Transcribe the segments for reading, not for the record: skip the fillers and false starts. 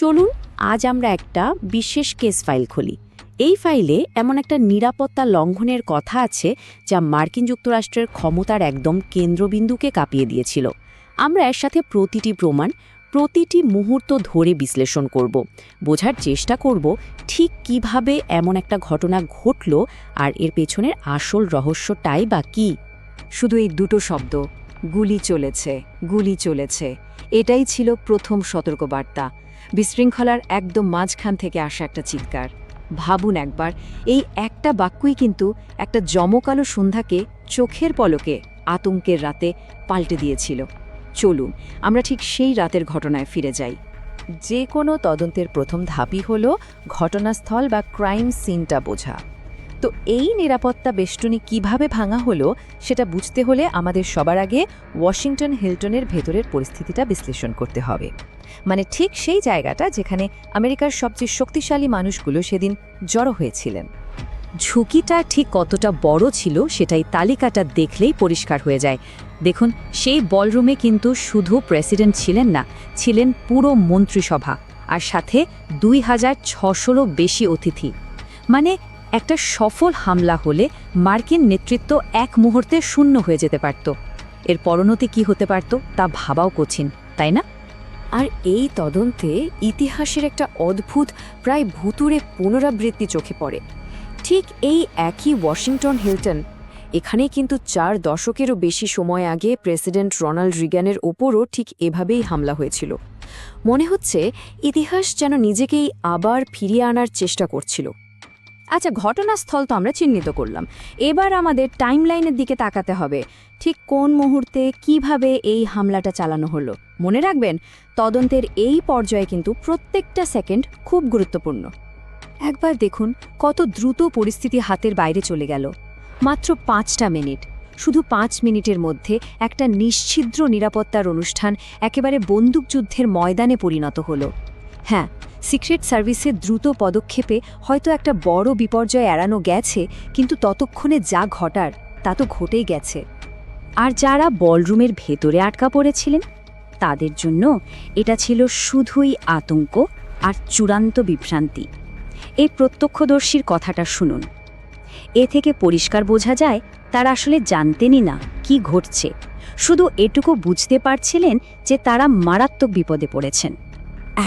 চলুন আজ আমরা একটা বিশেষ কেস ফাইল খুলি। এই ফাইলে এমন একটা নিরাপত্তা লঙ্ঘনের কথা আছে যা মার্কিন যুক্তরাষ্ট্রের ক্ষমতার একদম কেন্দ্রবিন্দুকে কাঁপিয়ে দিয়েছিল। আমরা এর সাথে প্রতিটি প্রমাণ, প্রতিটি মুহূর্ত ধরে বিশ্লেষণ করব, বোঝার চেষ্টা করব ঠিক কিভাবে এমন একটা ঘটনা ঘটল আর এর পেছনের আসল রহস্যটাই বা কী। শুধু এই দুটো শব্দ, গুলি চলেছে, গুলি চলেছে, এটাই ছিল প্রথম সতর্কবার্তা। বিশৃঙ্খলার একদম মাঝখান থেকে আসা একটা চিৎকার। ভাবুন একবার, এই একটা বাক্যই কিন্তু একটা জমকালো সন্ধ্যাকে চোখের পলকে আতঙ্কের রাতে পাল্টে দিয়েছিল। চলুন আমরা ঠিক সেই রাতের ঘটনায় ফিরে যাই। যে কোনো তদন্তের প্রথম ধাপই হল ঘটনাস্থল বা ক্রাইম সিনটা বোঝা। তো এই নিরাপত্তা বেষ্টনী কিভাবে ভাঙা হলো সেটা বুঝতে হলে আমাদের সবার আগে ওয়াশিংটন হিলটনের ভেতরের পরিস্থিতিটা বিশ্লেষণ করতে হবে। মানে ঠিক সেই জায়গাটা যেখানে আমেরিকার সবচেয়ে শক্তিশালী মানুষগুলো সেদিন জড়ো হয়েছিলেন। ঝুঁকিটা ঠিক কতটা বড় ছিল সেটাই তালিকাটা দেখলেই পরিষ্কার হয়ে যায়। দেখুন, সেই বলরুমে কিন্তু শুধু প্রেসিডেন্ট ছিলেন না, ছিলেন পুরো মন্ত্রিসভা আর সাথে 2600-রও বেশি অতিথি। মানে একটা সফল হামলা হলে মার্কিন নেতৃত্ব এক মুহূর্তে শূন্য হয়ে যেতে পারত। এর পরিণতি কী হতে পারত তা ভাবাও কঠিন, তাই না? আর এই তদন্তে ইতিহাসের একটা অদ্ভুত, প্রায় ভুতুড়ে পুনরাবৃত্তি চোখে পড়ে। ঠিক এই একই ওয়াশিংটন হিলটন, এখানেই কিন্তু 4 দশকেরও বেশি সময় আগে প্রেসিডেন্ট রোনাল্ড রিগানের ওপরও ঠিক এভাবেই হামলা হয়েছিল। মনে হচ্ছে ইতিহাস যেন নিজেকেই আবার ফিরিয়ে আনার চেষ্টা করছিল। আচ্ছা, ঘটনাস্থল তো আমরা চিহ্নিত করলাম, এবার আমাদের টাইমলাইনের দিকে তাকাতে হবে। ঠিক কোন মুহূর্তে কিভাবে এই হামলাটা চালানো হলো। মনে রাখবেন, তদন্তের এই পর্যায়ে কিন্তু প্রত্যেকটা সেকেন্ড খুব গুরুত্বপূর্ণ। একবার দেখুন কত দ্রুত পরিস্থিতি হাতের বাইরে চলে গেল। মাত্র 5টা মিনিট, শুধু 5 মিনিটের মধ্যে একটা নিশ্ছিদ্র নিরাপত্তার অনুষ্ঠান একেবারে বন্দুকযুদ্ধের ময়দানে পরিণত হলো। হ্যাঁ, সিক্রেট সার্ভিসের দ্রুত পদক্ষেপে হয়তো একটা বড় বিপর্যয় এড়ানো গেছে, কিন্তু ততক্ষণে যা ঘটার তা তো ঘটেই গেছে। আর যারা বলরুমের ভেতরে আটকা পড়েছিলেন তাদের জন্য এটা ছিল শুধুই আতঙ্ক আর চূড়ান্ত বিভ্রান্তি। এই প্রত্যক্ষদর্শীর কথাটা শুনুন। এ থেকে পরিষ্কার বোঝা যায় তারা আসলে জানতেনই না কি ঘটছে, শুধু এটুকু বুঝতে পারছিলেন যে তারা মারাত্মক বিপদে পড়েছেন।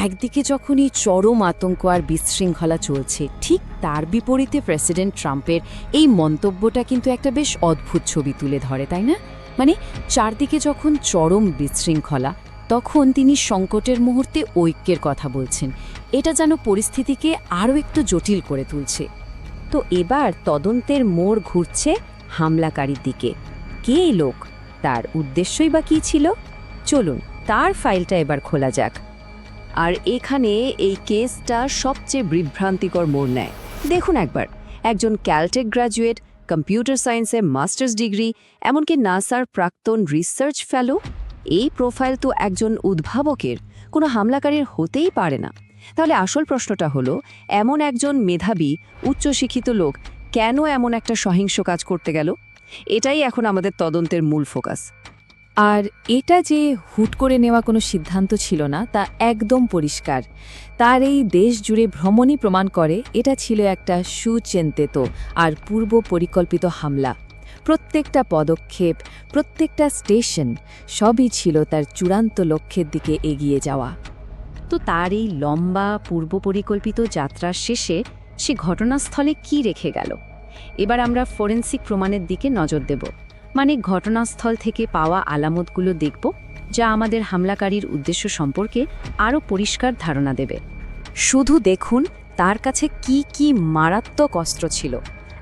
একদিকে যখন এই চরম আতঙ্ক আর বিশৃঙ্খলা চলছে, ঠিক তার বিপরীতে প্রেসিডেন্ট ট্রাম্পের এই মন্তব্যটা কিন্তু একটা বেশ অদ্ভুত ছবি তুলে ধরে, তাই না? মানে চারদিকে যখন চরম বিশৃঙ্খলা, তখন তিনি সংকটের মুহূর্তে ঐক্যের কথা বলছেন। এটা যেন পরিস্থিতিকে আরও একটু জটিল করে তুলছে। তো এবার তদন্তের মোড় ঘুরছে হামলাকারীর দিকে। কে এই লোক, তার উদ্দেশ্যই বা কী ছিল? চলুন তার ফাইলটা এবার খোলা যাক। আর এখানে এই কেসটা সবচেয়ে বিভ্রান্তিকর মোড় নেয়। দেখুন একবার, একজন ক্যালটেক গ্র্যাজুয়েট, কম্পিউটার সায়েন্সে মাস্টার্স ডিগ্রি, এমনকি নাসার প্রাক্তন রিসার্চ ফেলো, এই প্রোফাইল তো একজন উদ্ভাবকের, কোনো হামলাকারীর হতেই পারে না। তাহলে আসল প্রশ্নটা হলো, এমন একজন মেধাবী, উচ্চশিক্ষিত লোক কেন এমন একটা সহিংস কাজ করতে গেল? এটাই এখন আমাদের তদন্তের মূল ফোকাস। আর এটা যে হুট করে নেওয়া কোনো সিদ্ধান্ত ছিল না তা একদম পরিষ্কার। তার এই দেশ জুড়ে ভ্রমণই প্রমাণ করে এটা ছিল একটা সুচিন্তিত আর পূর্ব পরিকল্পিত হামলা। প্রত্যেকটা পদক্ষেপ, প্রত্যেকটা স্টেশন সবই ছিল তার চূড়ান্ত লক্ষ্যের দিকে এগিয়ে যাওয়া। তো তার এই লম্বা পূর্ব পরিকল্পিত যাত্রার শেষে সে ঘটনাস্থলে কি রেখে গেল? এবার আমরা ফরেনসিক প্রমাণের দিকে নজর দেব। মানে ঘটনাস্থল থেকে পাওয়া আলামতগুলো দেখব, যা আমাদের হামলাকারীর উদ্দেশ্য সম্পর্কে আরও পরিষ্কার ধারণা দেবে। শুধু দেখুন তার কাছে কি কি মারাত্মক অস্ত্র ছিল।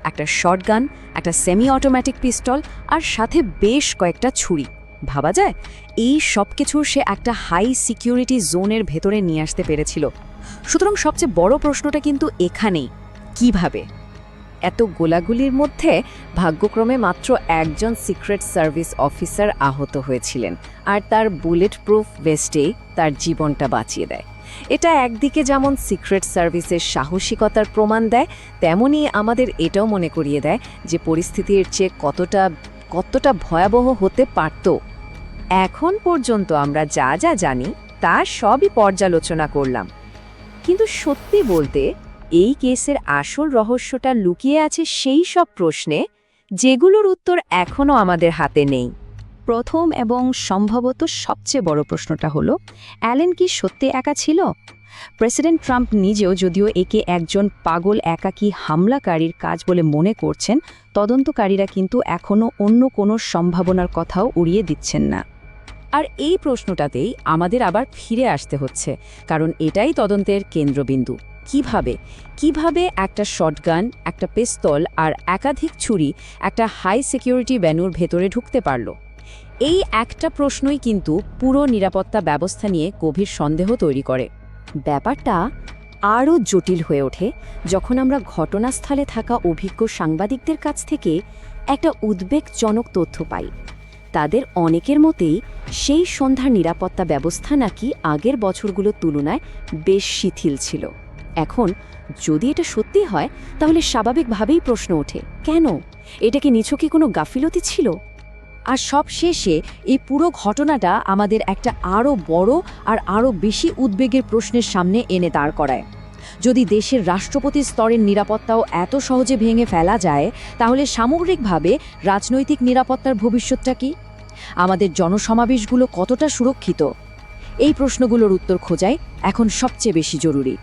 একটা শটগান, একটা সেমি অটোমেটিক পিস্তল আর সাথে বেশ কয়েকটা ছুরি। ভাবা যায় এই সব কিছু সে একটা হাই সিকিউরিটি জোনের ভেতরে নিয়ে আসতে পেরেছিল। সুতরাং সবচেয়ে বড় প্রশ্নটা কিন্তু এখানেই, কিভাবে? এত গোলাগুলির মধ্যে ভাগ্যক্রমে মাত্র একজন সিক্রেট সার্ভিস অফিসার আহত হয়েছিলেন, আর তার বুলেট প্রুফ ভেস্টেই তার জীবনটা বাঁচিয়ে দেয়। এটা একদিকে যেমন সিক্রেট সার্ভিসের সাহসিকতার প্রমাণ দেয়, তেমনি আমাদের এটাও মনে করিয়ে দেয় যে পরিস্থিতির চেয়ে কতটা ভয়াবহ হতে পারত। এখন পর্যন্ত আমরা যা যা জানি তা সবই পর্যালোচনা করলাম, কিন্তু সত্যি বলতে এই কেসের আসল রহস্যটা লুকিয়ে আছে সেই সব প্রশ্নে যেগুলোর উত্তর এখনও আমাদের হাতে নেই। প্রথম এবং সম্ভবত সবচেয়ে বড় প্রশ্নটা হলো, অ্যালেন কি সত্যি একা ছিল? প্রেসিডেন্ট ট্রাম্প নিজেও যদিও একে একজন পাগল একাকী হামলাকারীর কাজ বলে মনে করছেন, তদন্তকারীরা কিন্তু এখনও অন্য কোনো সম্ভাবনার কথাও উড়িয়ে দিচ্ছেন না। আর এই প্রশ্নটাতেই আমাদের আবার ফিরে আসতে হচ্ছে, কারণ এটাই তদন্তের কেন্দ্রবিন্দু। কিভাবে একটা শটগান, একটা পিস্তল আর একাধিক ছুরি একটা হাই সিকিউরিটি ভ্যানুর ভেতরে ঢুকতে পারল? এই একটা প্রশ্নই কিন্তু পুরো নিরাপত্তা ব্যবস্থা নিয়ে গভীর সন্দেহ তৈরি করে। ব্যাপারটা আরও জটিল হয়ে ওঠে যখন আমরা ঘটনাস্থলে থাকা অভিজ্ঞ সাংবাদিকদের কাছ থেকে একটা উদ্বেগজনক তথ্য পাই। তাদের অনেকের মতেই সেই সন্ধ্যার নিরাপত্তা ব্যবস্থা নাকি আগের বছরগুলোর তুলনায় বেশ শিথিল ছিল। এখন যদি এটা সত্যি হয়, তাহলে স্বাভাবিকভাবেই প্রশ্ন ওঠে, কেন? এটা কি নিছকই কোনো গাফিলতি ছিল? আর সব শেষে এই পুরো ঘটনাটা আমাদের একটা আরও বড় আর আরও বেশি উদ্বেগের প্রশ্নের সামনে এনে দাঁড় করায়। যদি দেশের রাষ্ট্রপতি স্তরের নিরাপত্তাও এত সহজে ভেঙে ফেলা যায়, তাহলে সামগ্রিকভাবে রাজনৈতিক নিরাপত্তার ভবিষ্যৎটা কি? আমাদের জনসমাবেশগুলো কতটা সুরক্ষিত? এই প্রশ্নগুলোর উত্তর খোঁজাই এখন সবচেয়ে বেশি জরুরি।